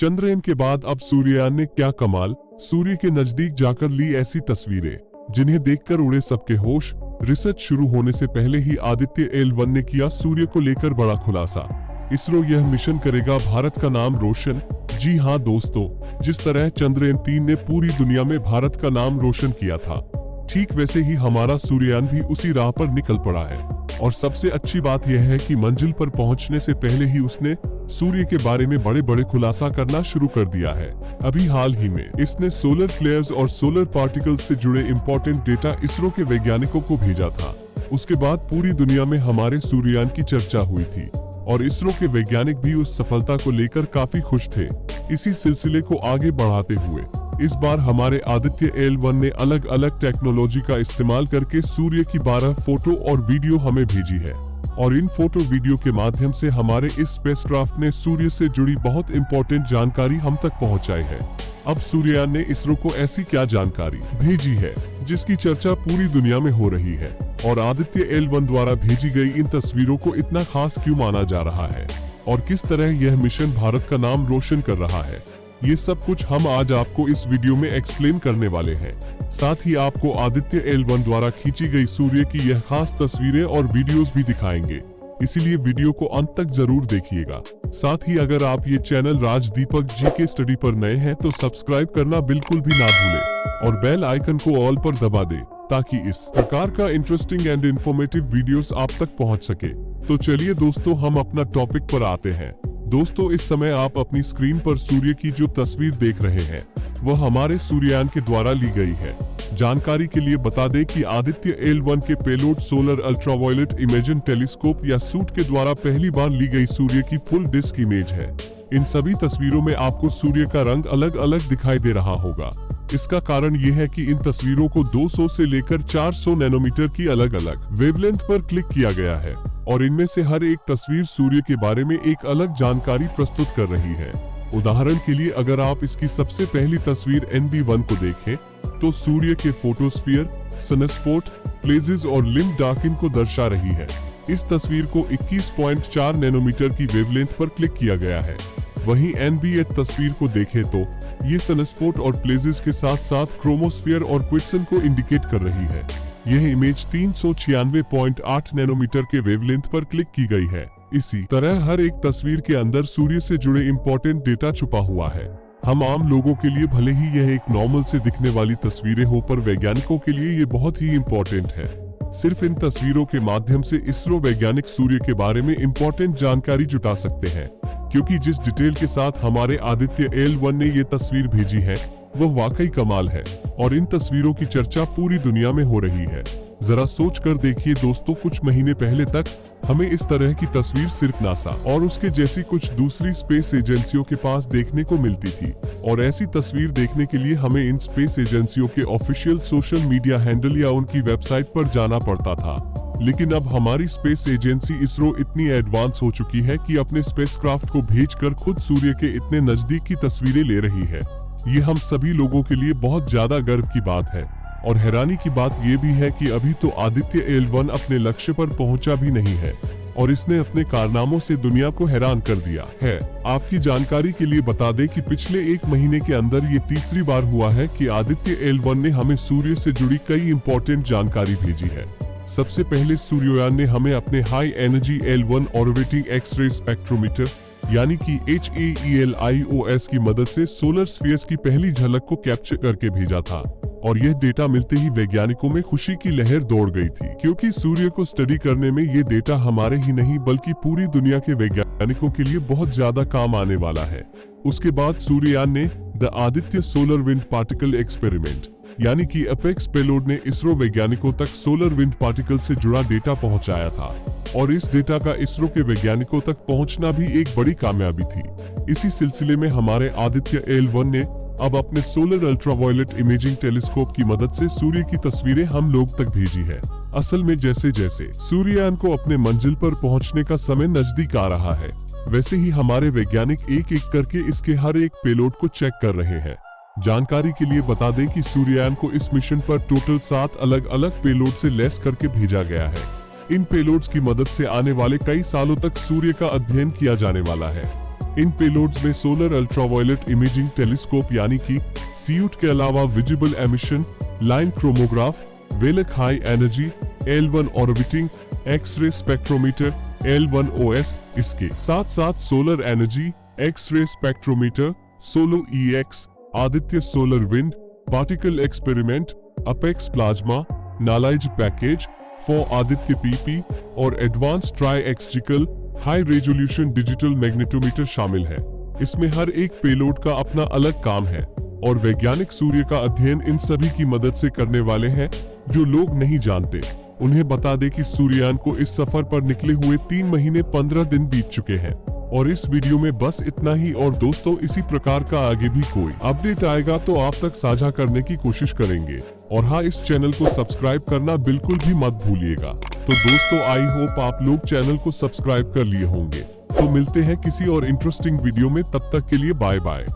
चंद्रयान के बाद अब सूर्ययान ने क्या कमाल, सूर्य के नजदीक जाकर ली ऐसी तस्वीरें जिन्हें देखकर उड़े सबके होश। रिसर्च शुरू होने से पहले ही आदित्य L1 ने किया सूर्य को लेकर बड़ा खुलासा। इसरो यह मिशन करेगा भारत का नाम रोशन। जी हां दोस्तों, जिस तरह चंद्रयान 3 ने पूरी दुनिया में भारत का नाम रोशन किया था, ठीक वैसे ही हमारा सूर्ययान भी उसी राह पर निकल पड़ा है। और सबसे अच्छी बात यह है कि मंजिल पर पहुंचने से पहले ही उसने सूर्य के बारे में बड़े बड़े खुलासा करना शुरू कर दिया है। अभी हाल ही में इसने सोलर फ्लेयर्स और सोलर पार्टिकल्स से जुड़े इम्पोर्टेंट डेटा इसरो के वैज्ञानिकों को भेजा था। उसके बाद पूरी दुनिया में हमारे सूर्ययान की चर्चा हुई थी और इसरो के वैज्ञानिक भी उस सफलता को लेकर काफी खुश थे। इसी सिलसिले को आगे बढ़ाते हुए इस बार हमारे आदित्य L1 ने अलग अलग टेक्नोलॉजी का इस्तेमाल करके सूर्य की 12 फोटो और वीडियो हमें भेजी है। और इन फोटो वीडियो के माध्यम से हमारे इस स्पेसक्राफ्ट ने सूर्य से जुड़ी बहुत इंपॉर्टेंट जानकारी हम तक पहुंचाई है। अब सूर्ययान ने इसरो को ऐसी क्या जानकारी भेजी है जिसकी चर्चा पूरी दुनिया में हो रही है, और आदित्य L1 द्वारा भेजी गई इन तस्वीरों को इतना खास क्यों माना जा रहा है, और किस तरह यह मिशन भारत का नाम रोशन कर रहा है, ये सब कुछ हम आज आपको इस वीडियो में एक्सप्लेन करने वाले हैं। साथ ही आपको आदित्य L1 द्वारा खींची गई सूर्य की यह खास तस्वीरें और वीडियोस भी दिखाएंगे, इसीलिए वीडियो को अंत तक जरूर देखिएगा। साथ ही अगर आप ये चैनल राजदीपक जी के स्टडी पर नए हैं तो सब्सक्राइब करना बिल्कुल भी ना भूलें और बेल आइकन को ऑल पर दबा दें ताकि इस प्रकार का इंटरेस्टिंग एंड इंफॉर्मेटिव वीडियोस आप तक पहुंच सके। तो चलिए दोस्तों, हम अपना टॉपिक पर आते हैं। दोस्तों, इस समय आप अपनी स्क्रीन पर सूर्य की जो तस्वीर देख रहे हैं वह हमारे सूर्ययान के द्वारा ली गई है। जानकारी के लिए बता दें कि आदित्य L1 के payload solar ultraviolet imaging telescope या सूट के द्वारा पहली बार ली गई सूर्य की फुल डिस्क इमेज है। इन सभी तस्वीरों में आपको सूर्य का रंग अलग अलग दिखाई दे रहा होगा। इसका कारण यह है कि इन तस्वीरों को 200 से लेकर 400 नैनोमीटर की अलग अलग वेवलेंथ पर क्लिक किया गया है और इनमें से हर एक तस्वीर सूर्य के बारे में एक अलग जानकारी प्रस्तुत कर रही है। उदाहरण के लिए अगर आप इसकी सबसे पहली तस्वीर NB1 को देखें तो सूर्य के फोटोस्फीयर, सनस्पॉट, प्लेजेस और लिम्ब डार्किन को दर्शा रही है। इस तस्वीर को 21.4 नैनोमीटर की वेवलेंथ पर क्लिक किया गया है। वहीं NB8 तस्वीर को देखें तो ये सनस्पॉट और प्लेजेस के साथ साथ क्रोमोस्फीयर और क्विट्सन को इंडिकेट कर रही है। यह इमेज 396.8 नैनोमीटर के वेवलेंथ पर क्लिक की गई है। इसी तरह हर एक तस्वीर के अंदर सूर्य से जुड़े इम्पोर्टेंट डेटा छुपा हुआ है। हम आम लोगों के लिए भले ही यह एक नॉर्मल से दिखने वाली तस्वीरें हो, पर वैज्ञानिकों के लिए ये बहुत ही इम्पोर्टेंट है। सिर्फ इन तस्वीरों के माध्यम से इसरो वैज्ञानिक सूर्य के बारे में इम्पोर्टेंट जानकारी जुटा सकते हैं, क्योंकि जिस डिटेल के साथ हमारे आदित्य L1 ने ये तस्वीर भेजी है वह वाकई कमाल है और इन तस्वीरों की चर्चा पूरी दुनिया में हो रही है। जरा सोच कर देखिए दोस्तों, कुछ महीने पहले तक हमें इस तरह की तस्वीर सिर्फ नासा और उसके जैसी कुछ दूसरी स्पेस एजेंसियों के पास देखने को मिलती थी, और ऐसी तस्वीर देखने के लिए हमें इन स्पेस एजेंसियों के ऑफिशियल सोशल मीडिया हैंडल या उनकी वेबसाइट पर जाना पड़ता था। लेकिन अब हमारी स्पेस एजेंसी इसरो इतनी एडवांस हो चुकी है कि अपने स्पेसक्राफ्ट को भेजकर खुद सूर्य के इतने नजदीक की तस्वीरें ले रही है। ये हम सभी लोगों के लिए बहुत ज्यादा गर्व की बात है। और हैरानी की बात यह भी है कि अभी तो आदित्य L1 अपने लक्ष्य पर पहुंचा भी नहीं है और इसने अपने कारनामों से दुनिया को हैरान कर दिया है। आपकी जानकारी के लिए बता दें कि पिछले एक महीने के अंदर ये तीसरी बार हुआ है कि आदित्य L1 ने हमें सूर्य से जुड़ी कई इंपॉर्टेंट जानकारी भेजी है। सबसे पहले सूर्ययान ने हमें अपने high energy L1 orbiting x-ray spectrometer यानी कि HALIOS की मदद से सोलर स्फीयर्स की पहली झलक को कैप्चर करके भेजा था, और यह डेटा मिलते ही वैज्ञानिकों में खुशी की लहर दौड़ गई थी, क्योंकि सूर्य को स्टडी करने में ये डेटा हमारे ही नहीं बल्कि पूरी दुनिया के वैज्ञानिकों के लिए बहुत ज्यादा काम आने वाला है। उसके बाद सूर्ययान ने the Aditya solar wind particle experiment यानी कि अपेक्स पेलोड ने इसरो वैज्ञानिकों तक सोलर विंड पार्टिकल से जुड़ा डेटा पहुंचाया था, और इस डेटा का इसरो के वैज्ञानिकों तक पहुंचना भी एक बड़ी कामयाबी थी। इसी सिलसिले में हमारे आदित्य L1 ने अब अपने सोलर अल्ट्रावायलेट इमेजिंग टेलीस्कोप की मदद से सूर्य की तस्वीरें हम लोग तक भेजी है। असल में जैसे जैसे सूर्ययान को अपने मंजिल पर पहुंचने का समय नजदीक आ रहा है, वैसे ही हमारे वैज्ञानिक एक एक करके इसके हर एक पेलोड को चेक कर रहे हैं। जानकारी के लिए बता दें कि सूर्ययान को इस मिशन पर टोटल 7 अलग अलग पेलोड से लैस करके भेजा गया है। इन पेलोड्स की मदद से आने वाले कई सालों तक सूर्य का अध्ययन किया जाने वाला है। इन पेलोड्स में सोलर अल्ट्रावायलेट इमेजिंग टेलीस्कोप यानी कि सीयूट के अलावा visible emission line chromograph, VELC high energy, L1 orbiting x-ray spectrometer, L1OS, इसके साथ साथ सोलर एनर्जी एक्स-रे स्पेक्ट्रोमीटर, सोलो EX, Aditya solar wind, particle experiment, apex plasma, नालाइज पैकेज फॉर आदित्य PP और advance triaxial high resolution digital magnetometer शामिल है। इसमें हर एक पेलोड का अपना अलग काम है और वैज्ञानिक सूर्य का अध्ययन इन सभी की मदद से करने वाले हैं जो लोग नहीं जानते। उन्हें बता दें कि सूर्ययान को इस सफर पर निकले हुए 3 महीने 15 दिन बीत चुके हैं। और इस वीडियो में बस इतना ही, और दोस्तों इसी प्रकार का आगे भी कोई अपडेट आएगा तो आप तक साझा करने की कोशिश करेंगे। और हाँ, इस चैनल को सब्सक्राइब करना बिल्कुल भी मत भूलिएगा। तो दोस्तों आई होप आप लोग चैनल को सब्सक्राइब कर लिए होंगे। तो मिलते हैं किसी और इंटरेस्टिंग वीडियो में, तब तक के लिए बाय बाय।